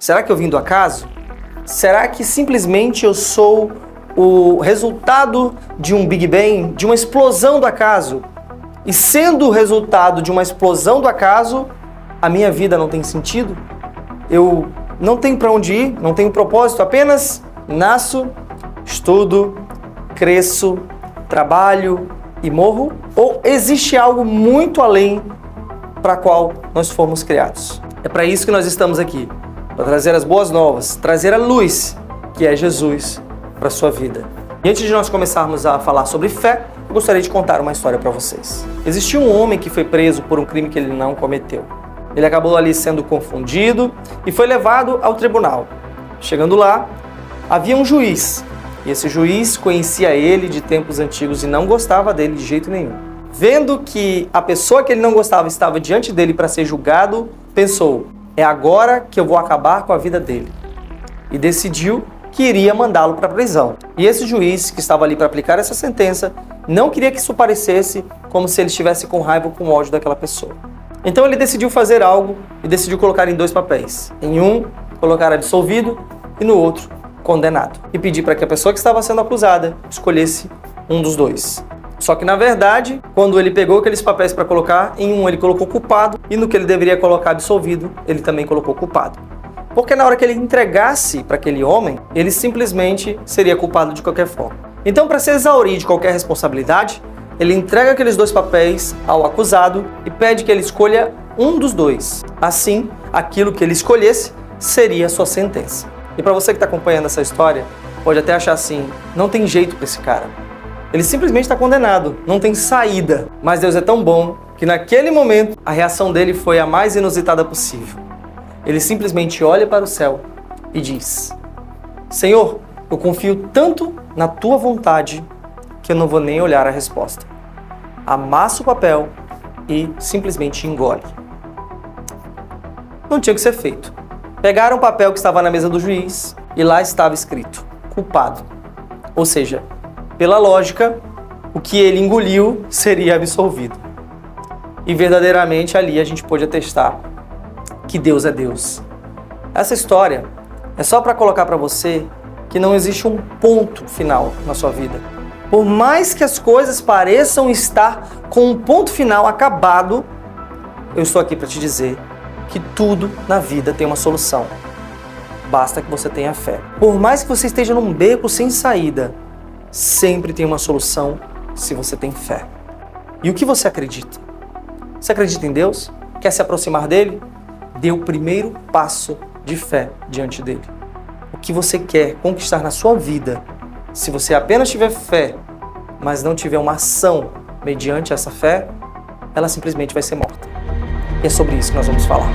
Será que eu vim do acaso? Será que simplesmente eu sou o resultado de um Big Bang, de uma explosão do acaso? E sendo o resultado de uma explosão do acaso, a minha vida não tem sentido? Eu não tenho para onde ir, não tenho propósito, apenas nasço, estudo, cresço, trabalho e morro? Ou existe algo muito além para qual nós fomos criados? É para isso que nós estamos aqui, para trazer as boas novas, trazer a luz, que é Jesus, para a sua vida. E antes de nós começarmos a falar sobre fé, eu gostaria de contar uma história para vocês. Existia um homem que foi preso por um crime que ele não cometeu. Ele acabou ali sendo confundido e foi levado ao tribunal. Chegando lá, havia um juiz. E esse juiz conhecia ele de tempos antigos e não gostava dele de jeito nenhum. Vendo que a pessoa que ele não gostava estava diante dele para ser julgado, pensou, é agora que eu vou acabar com a vida dele. E decidiu que iria mandá-lo para a prisão. E esse juiz que estava ali para aplicar essa sentença não queria que isso parecesse como se ele estivesse com raiva ou com ódio daquela pessoa. Então ele decidiu fazer algo e decidiu colocar em 2 papéis. Em um, colocar absolvido e no outro, condenado. E pedir para que a pessoa que estava sendo acusada escolhesse um dos 2. Só que na verdade, quando ele pegou aqueles papéis para colocar, em um ele colocou culpado e no que ele deveria colocar absolvido, ele também colocou culpado. Porque na hora que ele entregasse para aquele homem, ele simplesmente seria culpado de qualquer forma. Então, para se exaurir de qualquer responsabilidade, ele entrega aqueles 2 papéis ao acusado e pede que ele escolha um dos 2. Assim, aquilo que ele escolhesse seria a sua sentença. E para você que está acompanhando essa história, pode até achar assim, não tem jeito para esse cara. Ele simplesmente está condenado, não tem saída. Mas Deus é tão bom que naquele momento a reação dele foi a mais inusitada possível. Ele simplesmente olha para o céu e diz, Senhor, eu confio tanto na tua vontade que eu não vou nem olhar a resposta. Amassa o papel e simplesmente engole. Não tinha o que ser feito. Pegaram o papel que estava na mesa do juiz e lá estava escrito, culpado. Ou seja, pela lógica, o que ele engoliu seria absolvido. E verdadeiramente ali a gente pôde atestar que Deus é Deus. Essa história é só para colocar para você que não existe um ponto final na sua vida. Por mais que as coisas pareçam estar com um ponto final acabado, eu estou aqui para te dizer que tudo na vida tem uma solução. Basta que você tenha fé. Por mais que você esteja num beco sem saída, sempre tem uma solução se você tem fé. E o que você acredita? Você acredita em Deus? Quer se aproximar dele? Dê o primeiro passo de fé diante dele. O que você quer conquistar na sua vida, se você apenas tiver fé, mas não tiver uma ação mediante essa fé, ela simplesmente vai ser morta. E é sobre isso que nós vamos falar.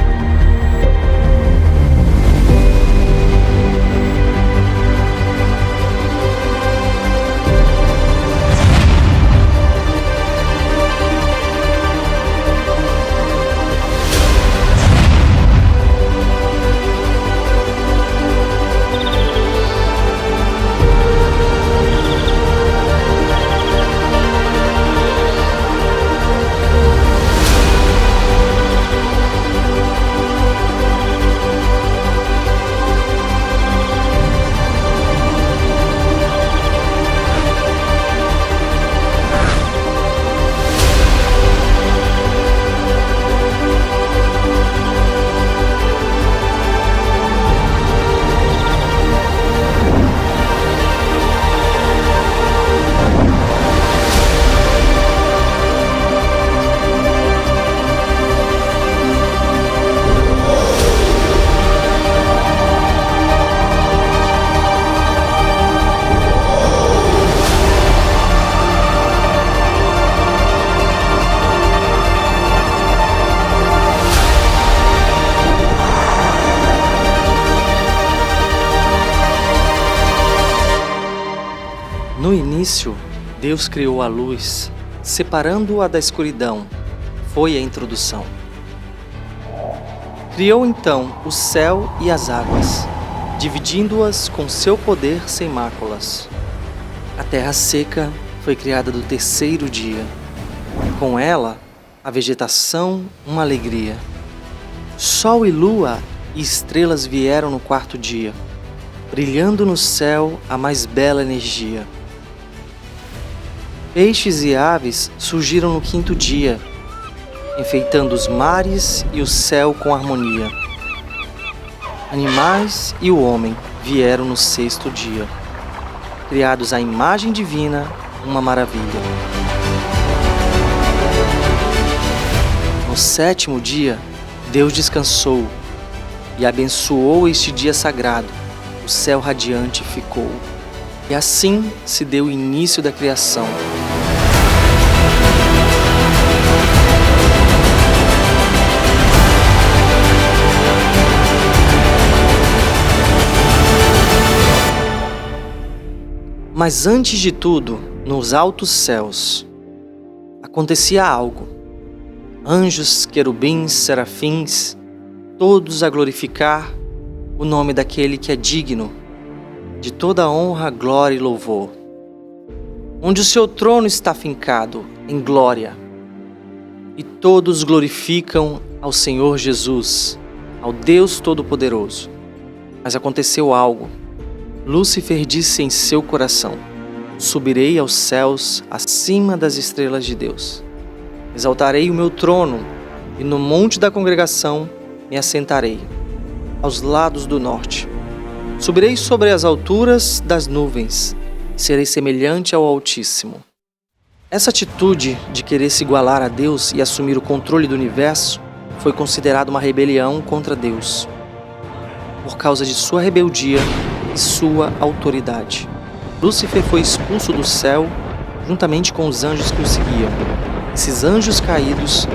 No início, Deus criou a luz, separando-a da escuridão. Foi a introdução. Criou então o céu e as águas, dividindo-as com seu poder sem máculas. A terra seca foi criada do terceiro dia. Com ela, a vegetação, uma alegria. Sol e lua e estrelas vieram no quarto dia, brilhando no céu a mais bela energia. Peixes e aves surgiram no quinto dia, enfeitando os mares e o céu com harmonia. Animais e o homem vieram no sexto dia, criados à imagem divina, uma maravilha. No sétimo dia, Deus descansou e abençoou este dia sagrado. O céu radiante ficou. E assim se deu o início da criação. Mas antes de tudo, nos altos céus, acontecia algo. Anjos, querubins, serafins, todos a glorificar o nome daquele que é digno de toda honra, glória e louvor. Onde o seu trono está fincado em glória, e todos glorificam ao Senhor Jesus, ao Deus Todo-Poderoso. Mas aconteceu algo. Lúcifer disse em seu coração: subirei aos céus acima das estrelas de Deus. Exaltarei o meu trono e no monte da congregação me assentarei, aos lados do norte. Subirei sobre as alturas das nuvens e serei semelhante ao Altíssimo. Essa atitude de querer se igualar a Deus e assumir o controle do universo foi considerada uma rebelião contra Deus, por causa de sua rebeldia e sua autoridade. Lúcifer foi expulso do céu juntamente com os anjos que o seguiam. Esses anjos caídos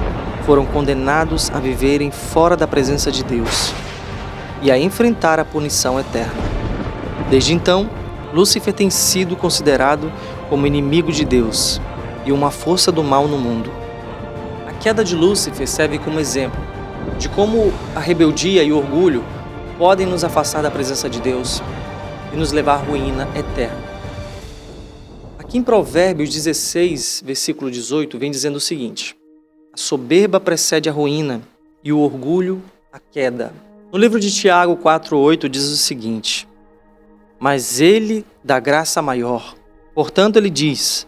foram condenados a viverem fora da presença de Deus e a enfrentar a punição eterna. Desde então, Lúcifer tem sido considerado como inimigo de Deus e uma força do mal no mundo. A queda de Lúcifer serve como exemplo de como a rebeldia e o orgulho podem nos afastar da presença de Deus e nos levar à ruína eterna. Aqui em Provérbios 16, versículo 18, vem dizendo o seguinte: a soberba precede a ruína e o orgulho a queda. No livro de Tiago 4,8 diz o seguinte: mas ele dá graça maior. Portanto, ele diz: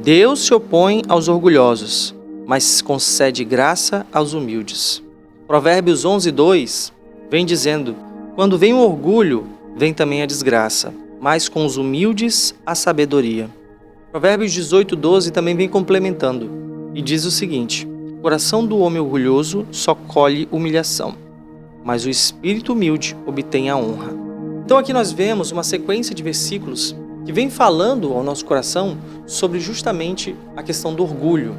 Deus se opõe aos orgulhosos, mas concede graça aos humildes. Provérbios 11:2 vem dizendo: quando vem o orgulho, vem também a desgraça, mas com os humildes a sabedoria. Provérbios 18:12 também vem complementando e diz o seguinte: o coração do homem orgulhoso só colhe humilhação, mas o espírito humilde obtém a honra. Então aqui nós vemos uma sequência de versículos que vem falando ao nosso coração sobre justamente a questão do orgulho,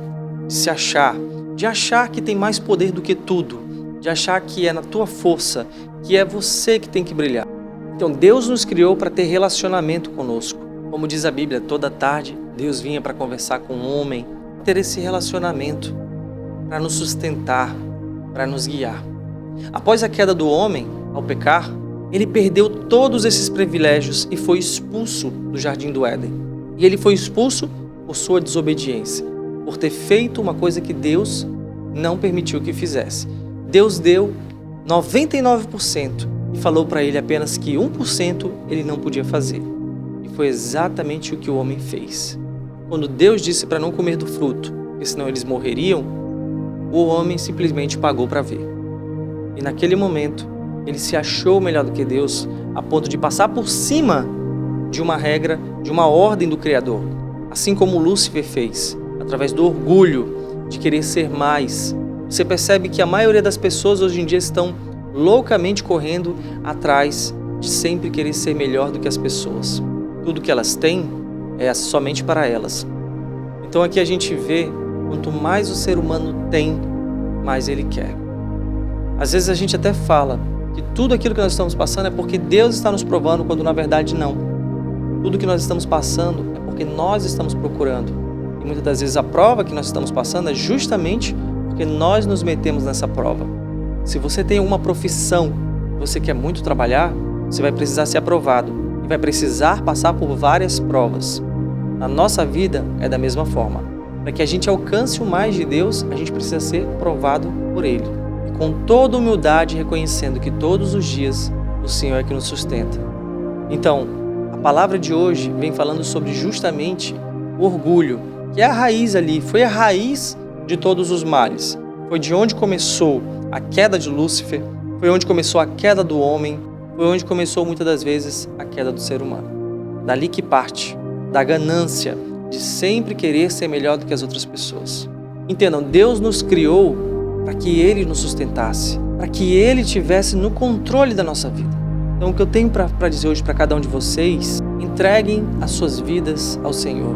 de se achar, de achar que tem mais poder do que tudo, de achar que é na tua força, que é você que tem que brilhar. Então Deus nos criou para ter relacionamento conosco. Como diz a Bíblia, toda tarde Deus vinha para conversar com o homem, ter esse relacionamento, para nos sustentar, para nos guiar. Após a queda do homem, ao pecar, ele perdeu todos esses privilégios e foi expulso do Jardim do Éden. E ele foi expulso por sua desobediência, por ter feito uma coisa que Deus não permitiu que fizesse. Deus deu 99% e falou para ele apenas que 1% ele não podia fazer. E foi exatamente o que o homem fez. Quando Deus disse para não comer do fruto, porque senão eles morreriam, o homem simplesmente pagou para ver. E naquele momento, ele se achou melhor do que Deus, a ponto de passar por cima de uma regra, de uma ordem do Criador. Assim como Lúcifer fez, através do orgulho de querer ser mais. Você percebe que a maioria das pessoas hoje em dia estão loucamente correndo atrás de sempre querer ser melhor do que as pessoas. Tudo que elas têm é somente para elas. Então aqui a gente vê, quanto mais o ser humano tem, mais ele quer. Às vezes a gente até fala que tudo aquilo que nós estamos passando é porque Deus está nos provando, quando na verdade não. Tudo que nós estamos passando é porque nós estamos procurando. E muitas das vezes a prova que nós estamos passando é justamente porque nós nos metemos nessa prova. Se você tem uma profissão, você quer muito trabalhar, você vai precisar ser aprovado e vai precisar passar por várias provas. Na nossa vida é da mesma forma. Para que a gente alcance o mais de Deus, a gente precisa ser provado por Ele. E com toda humildade, reconhecendo que todos os dias o Senhor é que nos sustenta. Então, a palavra de hoje vem falando sobre justamente o orgulho, que é a raiz ali, foi a raiz de todos os males. Foi de onde começou a queda de Lúcifer, foi onde começou a queda do homem, foi onde começou muitas das vezes a queda do ser humano. Dali que parte, da ganância de sempre querer ser melhor do que as outras pessoas. Entendam, Deus nos criou para que Ele nos sustentasse, para que Ele estivesse no controle da nossa vida. Então o que eu tenho para dizer hoje para cada um de vocês, entreguem as suas vidas ao Senhor.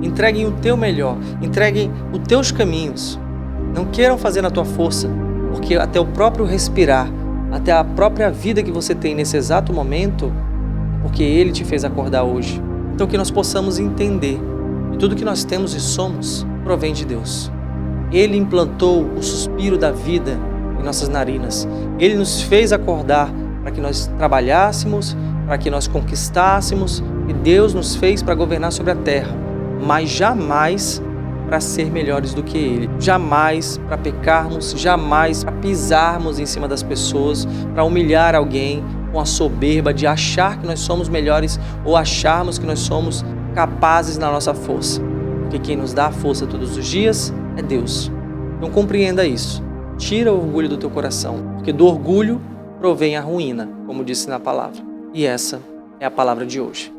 Entreguem o teu melhor, entreguem os teus caminhos. Não queiram fazer na tua força, porque até o próprio respirar, até a própria vida que você tem nesse exato momento, porque Ele te fez acordar hoje. Então que nós possamos entender que tudo que nós temos e somos provém de Deus. Ele implantou o suspiro da vida em nossas narinas. Ele nos fez acordar para que nós trabalhássemos, para que nós conquistássemos, e Deus nos fez para governar sobre a terra, mas jamais para ser melhores do que Ele, jamais para pecarmos, jamais para pisarmos em cima das pessoas, para humilhar alguém com a soberba de achar que nós somos melhores ou acharmos que nós somos capazes na nossa força, porque quem nos dá a força todos os dias é Deus. Então compreenda isso, tira o orgulho do teu coração, porque do orgulho provém a ruína, como disse na palavra, e essa é a palavra de hoje.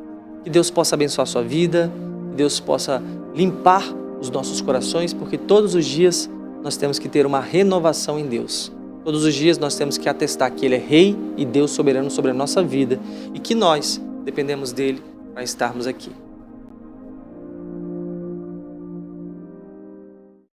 Que Deus possa abençoar a sua vida, que Deus possa limpar os nossos corações, porque todos os dias nós temos que ter uma renovação em Deus. Todos os dias nós temos que atestar que Ele é Rei e Deus soberano sobre a nossa vida e que nós dependemos dEle para estarmos aqui.